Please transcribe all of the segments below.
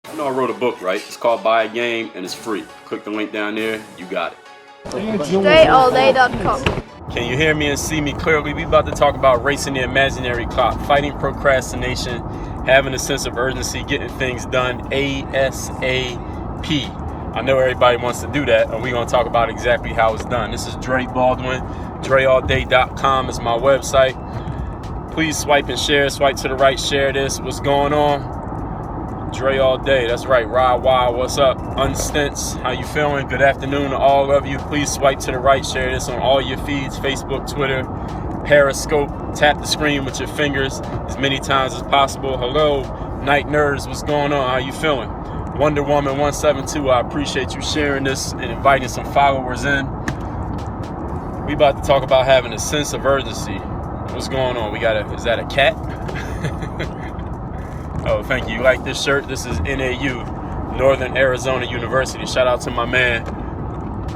I know I wrote a book, right? It's called Buy a Game and it's free. Click the link down there, you got it. DreAllDay.com. Can you hear me and see me clearly? We about to talk about racing the imaginary clock, fighting procrastination, having a sense of urgency, getting things done ASAP. I know everybody wants to do that, and we're going to talk about exactly how it's done. This is Dre Baldwin. DreAllDay.com is my website. Please swipe and share. Swipe to the right, share this. What's going on? Dre all day. That's right. Ride wild. What's up? Unstints. How you feeling? Good afternoon to all of you. Please swipe to the right. Share this on all your feeds. Facebook, Twitter, Periscope. Tap the screen with your fingers as many times as possible. Hello, night nerds. What's going on? How you feeling? Wonder Woman 172. I appreciate you sharing this and inviting some followers in. We about to talk about having a sense of urgency. What's going on? Is that a cat? Oh, thank you. You like this shirt? This is NAU, Northern Arizona University. Shout out to my man,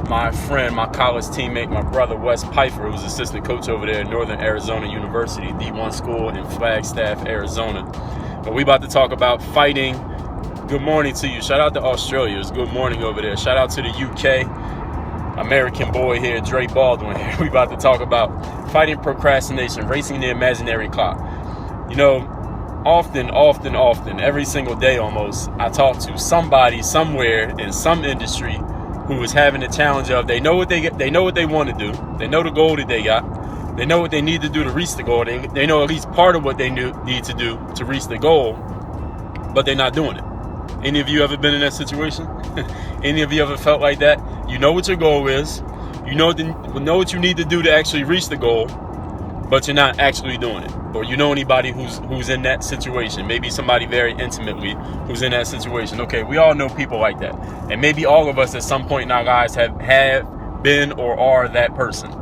my friend, my college teammate, my brother, Wes Pfeiffer, who's assistant coach over there at Northern Arizona University, D1 school in Flagstaff, Arizona. But we about to talk about fighting. Good morning to you. Shout out to Australia. It's good morning over there. Shout out to the UK. American boy here, Dre Baldwin. We about to talk about fighting procrastination, racing the imaginary clock. You know, often, every single day almost, I talk to somebody somewhere in some industry who is having the challenge of they know what they want to do, they know the goal that they got, they know what they need to do to reach the goal, they know at least part of what they need to do to reach the goal, but they're not doing it. Any of you ever been in that situation? Any of you ever felt like that? You know what your goal is, you know what you need to do to actually reach the goal, but you're not actually doing it. Or you know anybody who's in that situation, maybe somebody very intimately who's in that situation. Okay, we all know people like that. And maybe all of us at some point in our lives have been or are that person.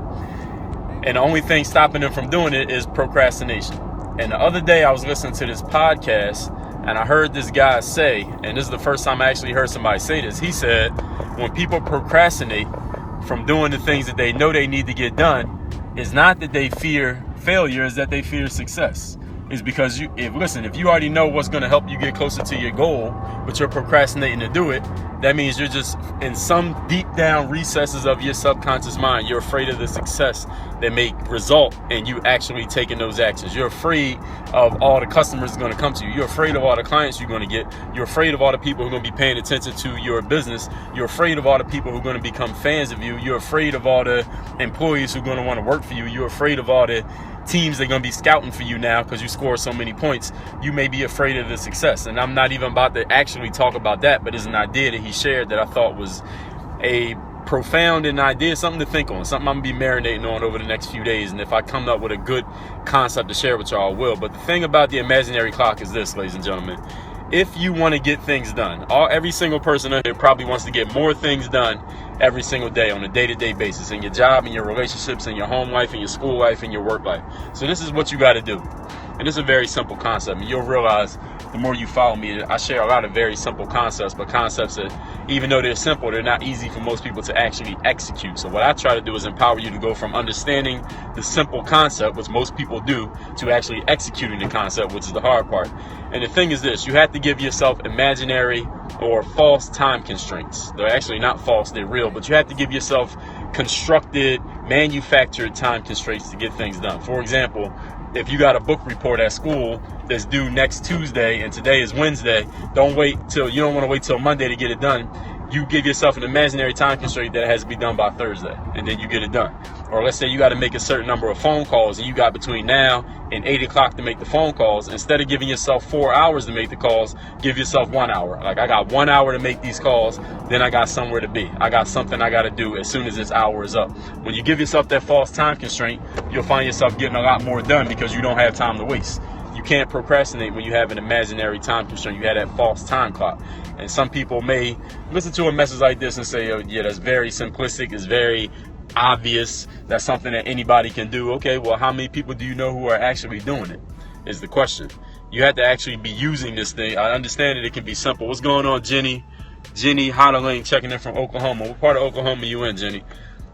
And the only thing stopping them from doing it is procrastination. And the other day I was listening to this podcast and I heard this guy say, and this is the first time I actually heard somebody say this, he said, when people procrastinate from doing the things that they know they need to get done, it's not that they fear failure, is that they fear success. Is because if you already know what's going to help you get closer to your goal, but you're procrastinating to do it, that means you're just in some deep down recesses of your subconscious mind, you're afraid of the success that may result in you actually taking those actions. You're afraid of all the customers going to come to you. You're afraid of all the clients you're going to get. You're afraid of all the people who are going to be paying attention to your business. You're afraid of all the people who are going to become fans of you. You're afraid of all the employees who are going to want to work for you. You're afraid of all the teams that are going to be scouting for you now because you score so many points. You may be afraid of the success. And I'm not even about to actually talk about that, but it's an idea that he shared that I thought was a profound idea, something to think on, something I'm going to be marinating on over the next few days. And if I come up with a good concept to share with y'all, I will. But the thing about the imaginary clock is this, ladies and gentlemen. If you want to get things done, every single person out there probably wants to get more things done every single day on a day-to-day basis in your job, in your relationships, in your home life, in your school life, in your work life. So this is what you got to do. And it's a very simple concept. And you'll realize the more you follow me, I share a lot of very simple concepts, but concepts that, even though they're simple, they're not easy for most people to actually execute. So what I try to do is empower you to go from understanding the simple concept, which most people do, to actually executing the concept, which is the hard part. And the thing is this, you have to give yourself imaginary or false time constraints. They're actually not false, they're real, but you have to give yourself constructed, manufactured time constraints to get things done. For example, if you got a book report at school that's due next Tuesday and today is Wednesday, you don't want to wait till Monday to get it done. You give yourself an imaginary time constraint that has to be done by Thursday, and then you get it done. Or let's say you got to make a certain number of phone calls and you got between now and 8 o'clock to make the phone calls. Instead of giving yourself 4 hours to make the calls, give yourself 1 hour. Like, I got 1 hour to make these calls, then I got somewhere to be. I got something I got to do as soon as this hour is up. When you give yourself that false time constraint, you'll find yourself getting a lot more done because you don't have time to waste. You can't procrastinate when you have an imaginary time constraint. You have that false time clock. And some people may listen to a message like this and say, oh, yeah, that's very simplistic. It's very obvious. That's something that anybody can do. Okay, well, how many people do you know who are actually doing it is the question. You have to actually be using this thing. I understand that it can be simple. What's going on, Jenny? Jenny Hottaling checking in from Oklahoma. What part of Oklahoma are you in, Jenny?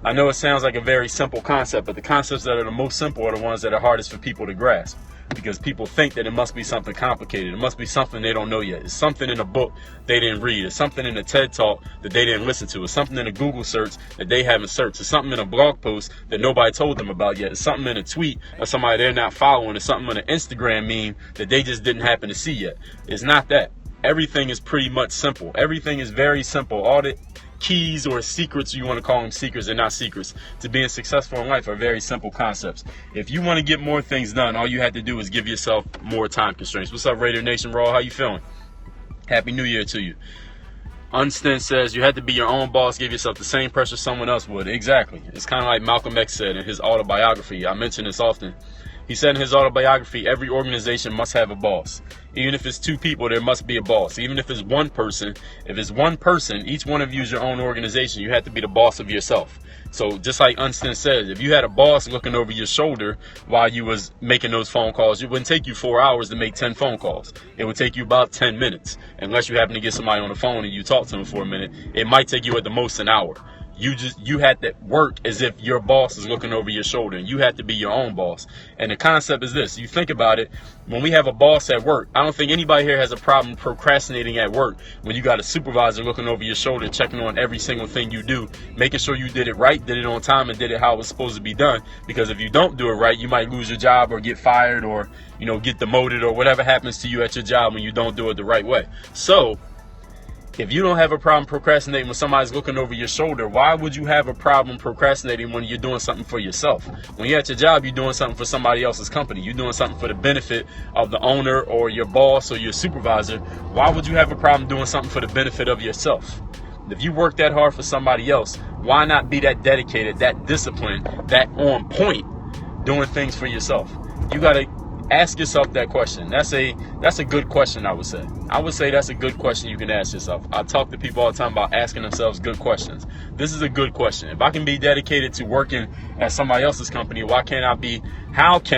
I know it sounds like a very simple concept, but the concepts that are the most simple are the ones that are hardest for people to grasp. because people think that it must be something complicated. It must be something they don't know yet. It's something in a book they didn't read. It's something in a TED Talk that they didn't listen to. It's something in a Google search that they haven't searched. It's something in a blog post that nobody told them about yet. It's something in a tweet of somebody they're not following. It's something in an Instagram meme that they just didn't happen to see yet. It's not that. Everything is pretty much simple. Everything is very simple. All the keys or secrets, you want to call them secrets, they're not secrets, to being successful in life are very simple concepts. If you want to get more things done, all you have to do is give yourself more time constraints. What's up, Raider Nation Raw? How you feeling? Happy New Year to you. Unstint says you have to be your own boss, give yourself the same pressure someone else would. Exactly. It's kind of like Malcolm X said in his autobiography. I mention this often. He said in his autobiography, every organization must have a boss. Even if it's two people, there must be a boss. Even if it's one person, each one of you is your own organization. You have to be the boss of yourself. So just like Unstint says, if you had a boss looking over your shoulder while you was making those phone calls, it wouldn't take you 4 hours to make 10 phone calls. It would take you about 10 minutes. Unless you happen to get somebody on the phone and you talk to them for a minute, it might take you at the most an hour. You had to work as if your boss is looking over your shoulder, and you have to be your own boss. And the concept is this: you think about it, when we have a boss at work, I don't think anybody here has a problem procrastinating at work when you got a supervisor looking over your shoulder, checking on every single thing you do, making sure you did it right, did it on time, and did it how it was supposed to be done. Because if you don't do it right, you might lose your job or get fired or, get demoted or whatever happens to you at your job when you don't do it the right way. So if you don't have a problem procrastinating when somebody's looking over your shoulder, why would you have a problem procrastinating when you're doing something for yourself? When you're at your job, you're doing something for somebody else's company. You're doing something for the benefit of the owner or your boss or your supervisor. Why would you have a problem doing something for the benefit of yourself? If you work that hard for somebody else, why not be that dedicated, that disciplined, that on point, doing things for yourself? You got to ask yourself that question. That's a good question, I would say. I would say that's a good question you can ask yourself. I talk to people all the time about asking themselves good questions. This is a good question. If I can be dedicated to working at somebody else's company, how can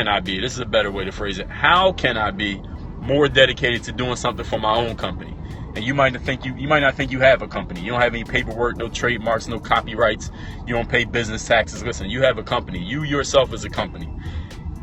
I be, this is a better way to phrase it, how can I be more dedicated to doing something for my own company? And you might not think you have a company. You don't have any paperwork, no trademarks, no copyrights. You don't pay business taxes. Listen, you have a company. You yourself is a company.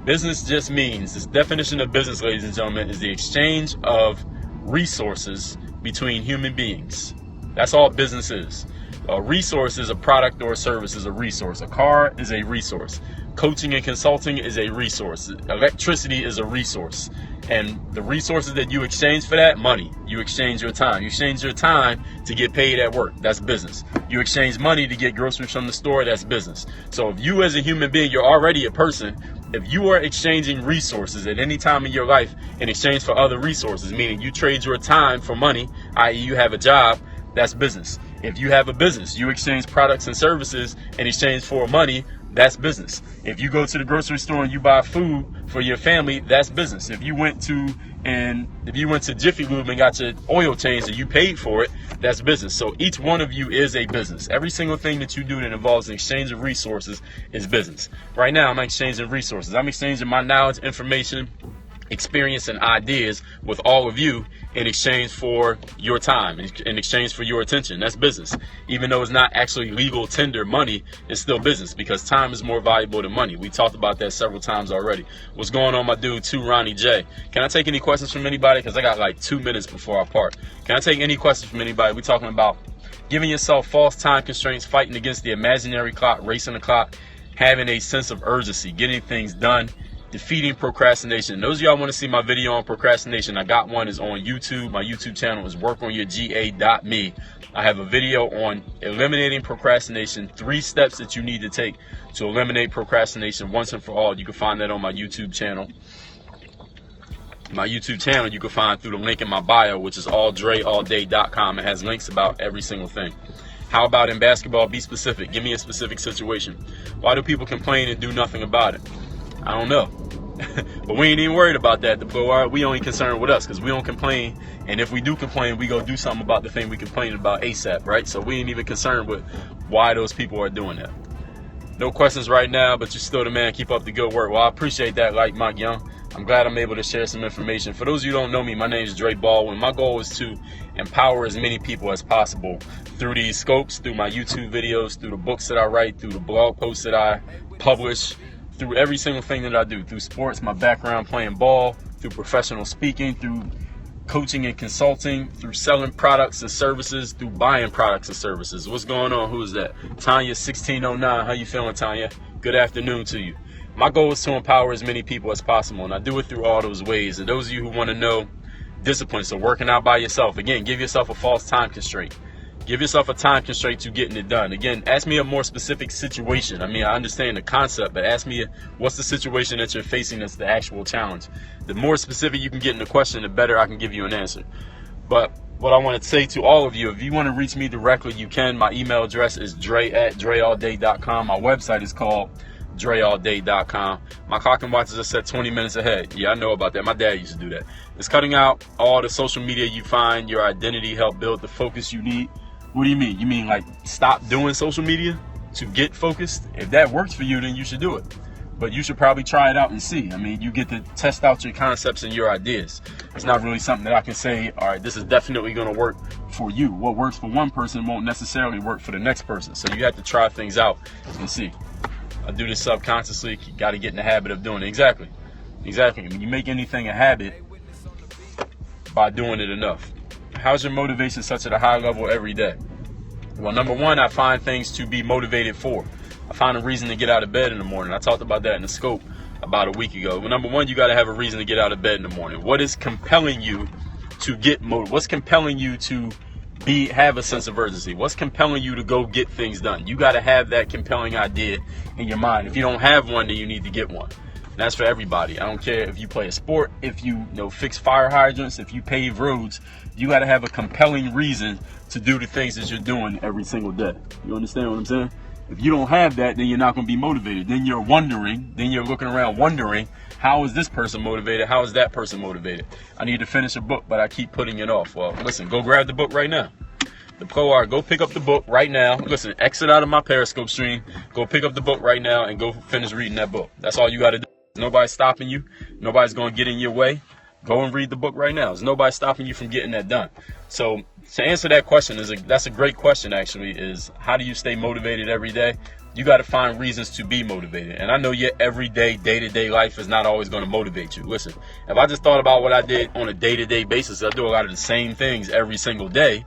Business just means, this definition of business, ladies and gentlemen, is the exchange of resources between human beings. That's all business is. A resource is a product or a service is a resource. A car is a resource. Coaching and consulting is a resource. Electricity is a resource. And the resources that you exchange for that, money. You exchange your time. You exchange your time to get paid at work. That's business. You exchange money to get groceries from the store. That's business. So if you as a human being, you're already a person. If you are exchanging resources at any time in your life in exchange for other resources, meaning you trade your time for money, i.e. you have a job, that's business. If you have a business, you exchange products and services in exchange for money, that's business. If you go to the grocery store and you buy food for your family, that's business. If you went to Jiffy Lube and got your oil changed and you paid for it, that's business. So each one of you is a business. Every single thing that you do that involves an exchange of resources is business. Right now, I'm exchanging resources. I'm exchanging my knowledge, information, experience, and ideas with all of you in exchange for your time, in exchange for your attention. That's business. Even though it's not actually legal tender money, it's still business because time is more valuable than money. We talked about that several times already. What's going on, my dude, Ronnie J? Can I take any questions from anybody? Because I got like 2 minutes before I part. Can I take any questions from anybody? We're talking about giving yourself false time constraints, fighting against the imaginary clock, racing the clock, having a sense of urgency, getting things done, defeating procrastination. Those of y'all want to see my video on procrastination, I got one. Is on YouTube. My YouTube channel is workonyourga.me. I have a video on eliminating procrastination, 3 steps that you need to take to eliminate procrastination once and for all. You can find that on my YouTube channel. My YouTube channel you can find through the link in my bio, which is DreAllDay.com. It has links about every single thing. How about in basketball? Be specific. Give me a specific situation. Why do people complain and do nothing about it? I don't know. But we ain't even worried about that. We only concerned with us because we don't complain. And if we do complain, we go do something about the thing we complained about ASAP, right? So we ain't even concerned with why those people are doing that. No questions right now, but you're still the man. Keep up the good work. Well, I appreciate that, like Mike Young. I'm glad I'm able to share some information. For those of you who don't know me, my name is Dre Baldwin. My goal is to empower as many people as possible through these scopes, through my YouTube videos, through the books that I write, through the blog posts that I publish, through every single thing that I do, through sports, my background playing ball, through professional speaking, through coaching and consulting, through selling products and services, through buying products and services. What's going on? Who is that? Tanya 1609. How you feeling, Tanya? Good afternoon to you. My goal is to empower as many people as possible, and I do it through all those ways. And those of you who want to know discipline, so working out by yourself, again, give yourself a false time constraint. Give yourself a time constraint to getting it done. Again, ask me a more specific situation. I mean, I understand the concept, but ask me what's the situation that you're facing that's the actual challenge. The more specific you can get in the question, the better I can give you an answer. But what I want to say to all of you, if you want to reach me directly, you can. My email address is dre@dreallday.com. My website is called DreAllDay.com. My clock and watches are set 20 minutes ahead. Yeah, I know about that. My dad used to do that. It's cutting out all the social media you find your identity, help build the focus you need. What do you mean? You mean like stop doing social media to get focused? If that works for you, then you should do it. But you should probably try it out and see. I mean, you get to test out your concepts and your ideas. It's not really something that I can say, all right, this is definitely going to work for you. What works for one person won't necessarily work for the next person. So you have to try things out and see. I do this subconsciously. You got to get in the habit of doing it. Exactly. When you make anything a habit by doing it enough. How's your motivation such at a high level every day? Well, number one, I find things to be motivated for. I find a reason to get out of bed in the morning. I talked about that in the scope about a week ago. Well, number one, you got to have a reason to get out of bed in the morning. What is compelling you to get motivated? What's compelling you to have a sense of urgency? What's compelling you to go get things done? You got to have that compelling idea in your mind. If you don't have one, then you need to get one. And that's for everybody. I don't care if you play a sport, if you fix fire hydrants, if you pave roads. You got to have a compelling reason to do the things that you're doing every single day. You understand what I'm saying? If you don't have that, then you're not going to be motivated. Then you're wondering, then you're looking around wondering, how is this person motivated? How is that person motivated? I need to finish a book, but I keep putting it off. Well, listen, go grab the book right now. The Pro Art, go pick up the book right now. Listen, exit out of my Periscope stream. Go pick up the book right now and go finish reading that book. That's all you got to do. Nobody's stopping you. Nobody's going to get in your way. Go and read the book right now. There's nobody stopping you from getting that done. So to answer that question, that's a great question actually, is how do you stay motivated every day? You got to find reasons to be motivated. And I know your everyday, day-to-day life is not always going to motivate you. Listen, if I just thought about what I did on a day-to-day basis, I do a lot of the same things every single day,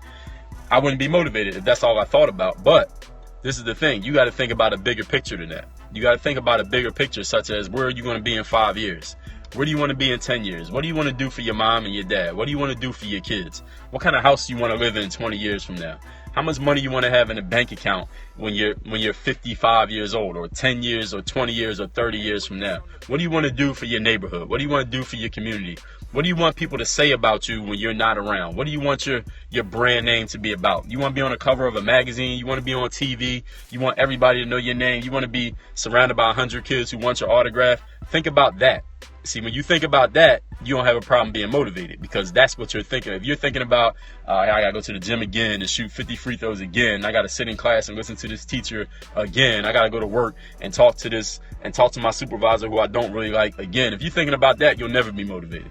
I wouldn't be motivated if that's all I thought about. But this is the thing. You got to think about a bigger picture than that. You got to think about a bigger picture, such as where are you going to be in 5 years? Where do you want to be in 10 years? What do you want to do for your mom and your dad? What do you want to do for your kids? What kind of house do you want to live in 20 years from now? How much money you want to have in a bank account when you're 55 years old, or 10 years or 20 years or 30 years from now? What do you want to do for your neighborhood? What do you want to do for your community? What do you want people to say about you when you're not around? What do you want your brand name to be about? You want to be on the cover of a magazine? You want to be on TV? You want everybody to know your name? You want to be surrounded by 100 kids who want your autograph? Think about that. See, when you think about that, you don't have a problem being motivated, because that's what you're thinking. If you're thinking about, I got to go to the gym again and shoot 50 free throws again, I got to sit in class and listen to this teacher again, I got to go to work and talk to my supervisor who I don't really like again. If you're thinking about that, you'll never be motivated.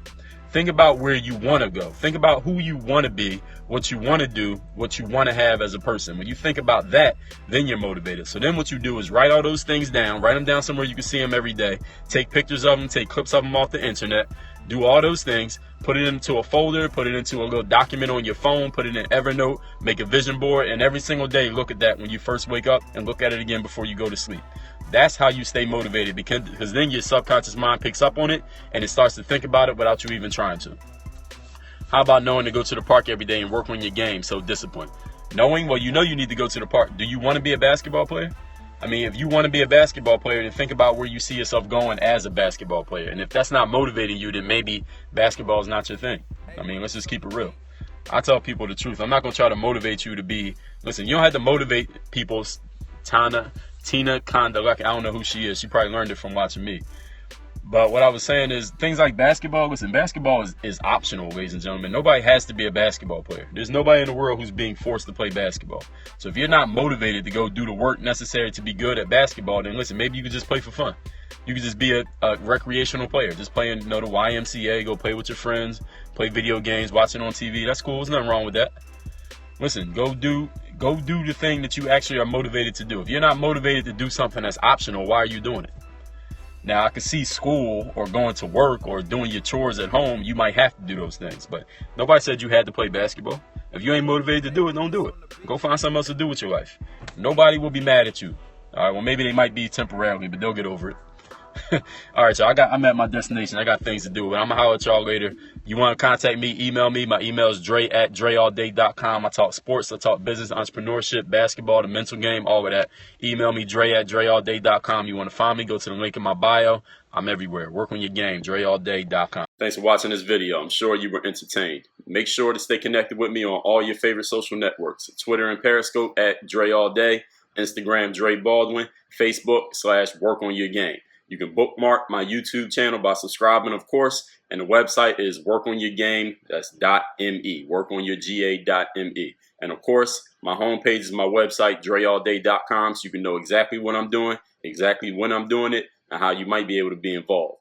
Think about where you want to go. Think about who you want to be, what you want to do, what you want to have as a person. When you think about that, then you're motivated. So then what you do is write all those things down. Write them down somewhere you can see them every day. Take pictures of them. Take clips of them off the internet. Do all those things. Put it into a folder. Put it into a little document on your phone. Put it in Evernote. Make a vision board. And every single day, look at that when you first wake up, and look at it again before you go to sleep. That's how you stay motivated, because then your subconscious mind picks up on it and it starts to think about it without you even trying to. How about knowing to go to the park every day and work on your game? So discipline. Knowing, well, you know you need to go to the park. Do you want to be a basketball player? I mean, if you want to be a basketball player, then think about where you see yourself going as a basketball player. And if that's not motivating you, then maybe basketball is not your thing. I mean, let's just keep it real. I tell people the truth. I'm not going to try to motivate you to be, listen, you don't have to motivate people. Tina Kondalek, I don't know who she is. She probably learned it from watching me. But what I was saying is things like basketball. Listen, basketball is optional, ladies and gentlemen. Nobody has to be a basketball player. There's nobody in the world who's being forced to play basketball. So if you're not motivated to go do the work necessary to be good at basketball, then listen, maybe you could just play for fun. You could just be a recreational player. Just playing, the YMCA, go play with your friends, play video games, watch it on TV. That's cool. There's nothing wrong with that. Listen, go do the thing that you actually are motivated to do. If you're not motivated to do something that's optional, why are you doing it? Now, I can see school or going to work or doing your chores at home, you might have to do those things, but nobody said you had to play basketball. If you ain't motivated to do it, don't do it. Go find something else to do with your life. Nobody will be mad at you. All right, well, maybe they might be temporarily, but they'll get over it. All right, y'all. I'm at my destination. I got things to do, but I'm gonna holler at y'all later. You want to contact me? Email me. My email is Dre@DreAllDay.com. I talk sports. I talk business, entrepreneurship, basketball, the mental game, all of that. Email me Dre@DreAllDay.com. You want to find me? Go to the link in my bio. I'm everywhere. Work on your game. DreAllDay.com. Thanks for watching this video. I'm sure you were entertained. Make sure to stay connected with me on all your favorite social networks: Twitter and Periscope @DreAllDay, Instagram Dre Baldwin, Facebook /Work on Your Game. You can bookmark my YouTube channel by subscribing, of course, and the website is workonyourgame, that's .me, workonyourga.me. And of course, my homepage is my website, DreAllDay.com, so you can know exactly what I'm doing, exactly when I'm doing it, and how you might be able to be involved.